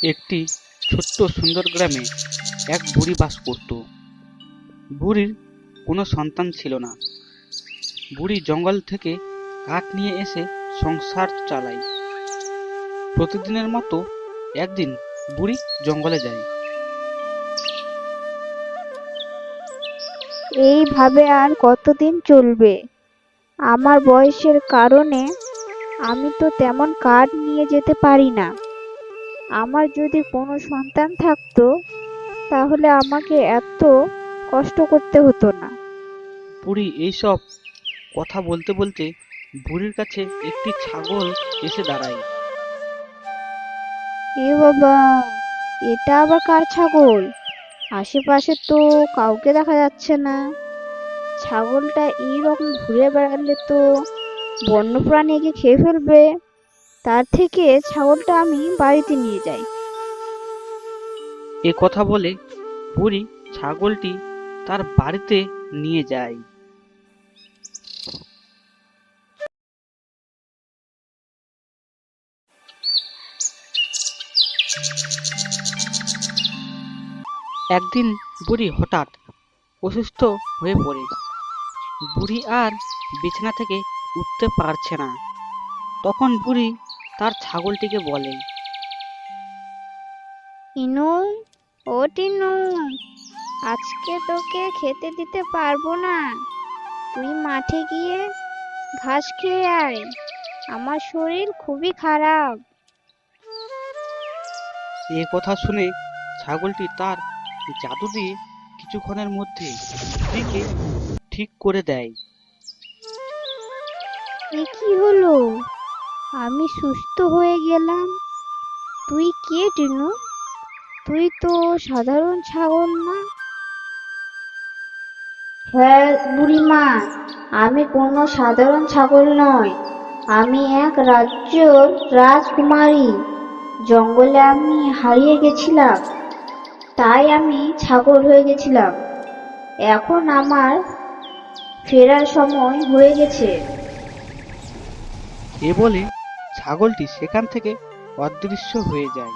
একটি ছোট্ট সুন্দর গ্রামে এক বুড়ি বাস করত। বুড়ির কোনো সন্তান ছিল না। বুড়ি জঙ্গল থেকে কাঠ নিয়ে এসে সংসার চালায়। প্রতিদিনের মতো একদিন বুড়ি জঙ্গলে যায়। এইভাবে আর কতদিন চলবে? আমার বয়সের কারণে আমি তো তেমন কাঠ নিয়ে যেতে পারি না। আমার যদি কোনো সন্তান থাকতো তাহলে আমাকে এত কষ্ট করতে হতো না। বুড়ি এইসব কথা বলতে বলতে বুড়ির কাছে একটি ছাগল এসে দাঁড়ায়। এ বাবা, এটা আবার কার ছাগল? আশেপাশে তো কাউকে দেখা যাচ্ছে না। ছাগলটা এইরকম ঘুরে বেড়ালে তো বন্যপ্রাণী একে খেয়ে ফেলবে। তার থেকে ছাগলটা আমি বাড়িতে নিয়ে যাই। এ কথা বলে বুড়ি ছাগলটি তার বাড়িতে নিয়ে যায়। একদিন বুড়ি হঠাৎ অসুস্থ হয়ে পড়ে। বুড়ি আর বিছানা থেকে উঠতে পারছে না। তখন বুড়ি তার ছাগলটিকে বলে, টিনু, ও টিনু, আজকে তোকে খেতে দিতে পারবো না। তুই মাঠে গিয়ে ঘাস খেয়ে আয়। আমার শরীর খুবই খারাপ। এ কথা শুনে ছাগলটি তার জাদু দিয়ে কিছুক্ষণের মধ্যে বুড়িকে ঠিক করে দেয়। এ কি হলো? আমি সুস্থ হয়ে গেলাম। তুই কে টিনু? তুই তো সাধারণ ছাগল না। হ্যাঁ বুড়িমা, আমি কোনো সাধারণ ছাগল নই। আমি এক রাজ্যর রাজকুমারী। জঙ্গলে আমি হারিয়ে গেছিলাম, তাই আমি ছাগল হয়ে গেছিলাম। এখন আমার ফেরার সময় হয়ে গেছে। এ বলে ছাগলটি সেখান থেকে অদৃশ্য হয়ে যায়।